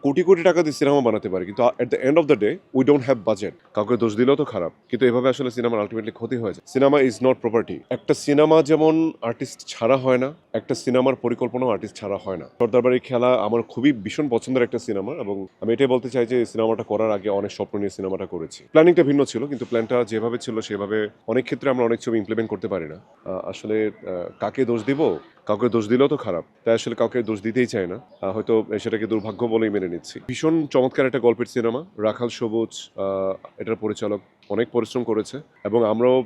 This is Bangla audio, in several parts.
কোটি কোটি টাকা দিয়ে সিনেমা বানাতে পারি, কিন্তু at the end of the day we don't have budget. কাউকে দোষ দিলেও তো খারাপ, কিন্তু এভাবে আসলে সিনেমার আলটিমেটলি ক্ষতি হয়ে যায়। Cinema is not property. একটা সিনেমা যেমন আর্টিস্ট ছাড়া হয় না, একটা সিনেমার পরিকল্পনাও আর্টিস্ট ছাড়া হয় না। সর্দার বাড়ির খেলা আমার খুবই ভীষণ পছন্দের একটা সিনেমা, এবং আমি এটাই বলতে চাই যে সিনেমাটা করার আগে অনেক স্বপ্ন নিয়ে সিনেমাটা করেছি। প্ল্যানিংটা ভিন্ন ছিল, কিন্তু প্ল্যানটা যেভাবে ছিল সেভাবে অনেক ক্ষেত্রে আমরা অনেক ছবি ইমপ্লিমেন্ট করতে পারি না। আসলে কাকে দোষ দিব? কাউকে দোষ দিলেও তো খারাপ, তাই আসলে কাউকে দোষ দিতেই চায় না। হয়তো সেটাকে দুর্ভাগ্য বলেই মেনে নিচ্ছি। ভীষণ চমৎকার একটা গল্পের সিনেমা। রাখাল সবুজ এটার পরিচালক অনেক পরিশ্রম করেছে, এবং আমরাও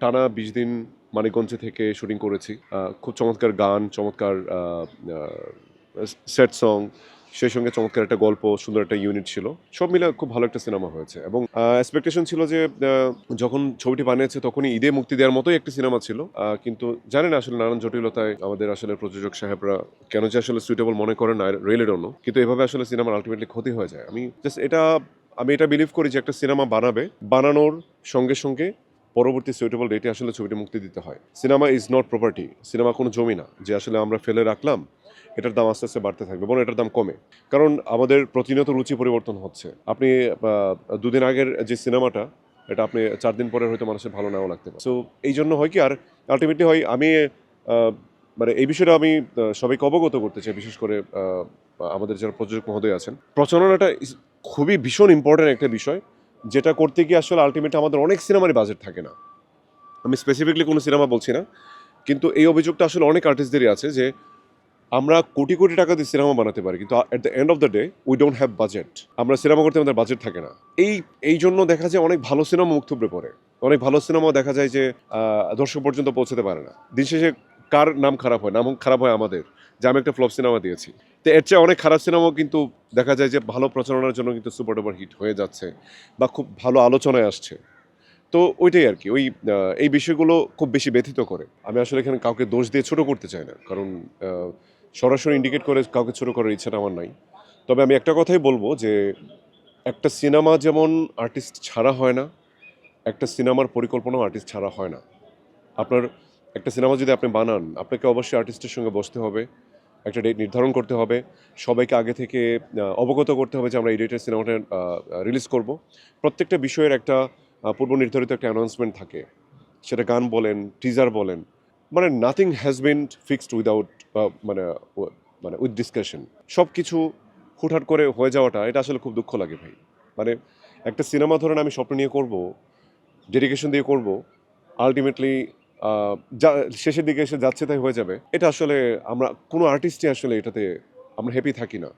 টানা 20 দিন মানিকগঞ্জে থেকে শুটিং করেছি। খুব চমৎকার গান, চমৎকার সেট সং, সেই সঙ্গে চমৎকার একটা গল্প, সুন্দর একটা ইউনিট ছিল। সব মিলে খুব ভালো একটা সিনেমা হয়েছে, এবং এক্সপেকটেশন ছিল যে যখন ছবিটি বানিয়েছে তখনই ঈদে মুক্তি দেওয়ার মতোই একটি সিনেমা ছিল। কিন্তু জানেন আসলে নানান জটিলতায় আমাদের আসলে প্রযোজক সাহেবরা কেন যে আসলে সুইটেবল মনে করেন না, রিয়েলি ডোন্ট নো। কিন্তু এভাবে আসলে সিনেমার আলটিমেটলি ক্ষতি হয়ে যায়। আমি এটা বিলিভ করি যে একটা সিনেমা বানানোর সঙ্গে সঙ্গে পরবর্তী সুইটেবল ডেটে আসলে ছবিটি মুক্তি দিতে হয়। Cinema is not property. Cinema কোনো জমি না যে আসলে আমরা ফেলে রাখলাম, এটার দাম আস্তে আস্তে বাড়তে থাকবে, বরং এটার দাম কমে। কারণ আমাদের প্রতিনিয়ত রুচি পরিবর্তন হচ্ছে। আপনি 2 দিন আগের যে সিনেমাটা, এটা আপনি 4 দিন পরে হয়তো মানুষের ভালো নাও লাগতে পারে। সো এই জন্য হয় কি, আর আলটিমেটলি হয় আমি মানে এই বিষয়টা আমি সবাইকে অবগত করতে চাই, বিশেষ করে আমাদের যারা প্রযোজক মহোদয় আছেন। প্রচারণাটা খুবই ভীষণ ইম্পর্টেন্ট একটা বিষয়, যেটা করতে গিয়ে আসলে আলটিমেটলি আমাদের অনেক সিনেমারই বাজেট থাকে না। আমি স্পেসিফিকলি কোনো সিনেমা বলছি না, কিন্তু এই অভিযোগটা আসলে অনেক আর্টিস্টদেরই আছে যে আমরা কোটি কোটি টাকা দিয়ে সিনেমা বানাতে পারি, কিন্তু at the end of the day we don't have budget. আমরা সিনেমা করতে আমাদের বাজেট থাকে না। এই জন্য দেখা যায় অনেক ভালো সিনেমা মুখ থুবড়ে পড়ে। অনেক ভালো সিনেমাও দেখা যায় যে দর্শক পর্যন্ত পৌঁছতে পারে না। দিন শেষে কার নাম খারাপ হয়? নাম খারাপ হয় আমাদের, যে আমি একটা ফ্লপ সিনেমা দিয়েছি। তো এর চেয়ে অনেক খারাপ সিনেমাও কিন্তু দেখা যায় যে ভালো প্রচারণার জন্য কিন্তু সুপার ডুপার হিট হয়ে যাচ্ছে, বা খুব ভালো আলোচনায় আসছে। তো ওইটাই আরকি। এই বিষয়গুলো খুব বেশি ব্যথিত করে। আমি আসলে এখানে কাউকে দোষ দিয়ে ছোট করতে চাই না। কারণ আ সরাসরি ইন্ডিকেট করে কাউকে ছোট করার ইচ্ছাটা আমার নাই। তবে আমি একটা কথাই বলব যে, একটা সিনেমা যেমন আর্টিস্ট ছাড়া হয় না, একটা সিনেমার পরিকল্পনাও আর্টিস্ট ছাড়া হয় না। আপনার একটা সিনেমা যদি আপনি বানান, আপনাকে অবশ্যই আর্টিস্টের সঙ্গে বসতে হবে। একটা ডেট নির্ধারণ করতে হবে। সবাইকে আগে থেকে অবগত করতে হবে যে আমরা এই ডেটে সিনেমাটা রিলিজ করব। প্রত্যেকটা বিষয়ের একটা পূর্ব নির্ধারিত একটা অ্যানাউন্সমেন্ট থাকে। সেটা গান বলেন, টিজার বলেন। মানে nothing has been fixed without মানে ও মানে উইথ ডিসকাশন। সবকিছু হুটহাট করে হয়ে যাওয়াটা, এটা আসলে খুব দুঃখ লাগে ভাই। মানে একটা সিনেমা ধরেন আমি স্বপ্ন নিয়ে করব, ডেডিকেশন দিয়ে করব। আল্টিমেটলি আ যা শেষের দিকে এসে যাচ্ছে তাই হয়ে যাবে। এটা আসলে আমরা কোনো আর্টিস্টই আসলে এটাতে আমরা হ্যাপি থাকি না।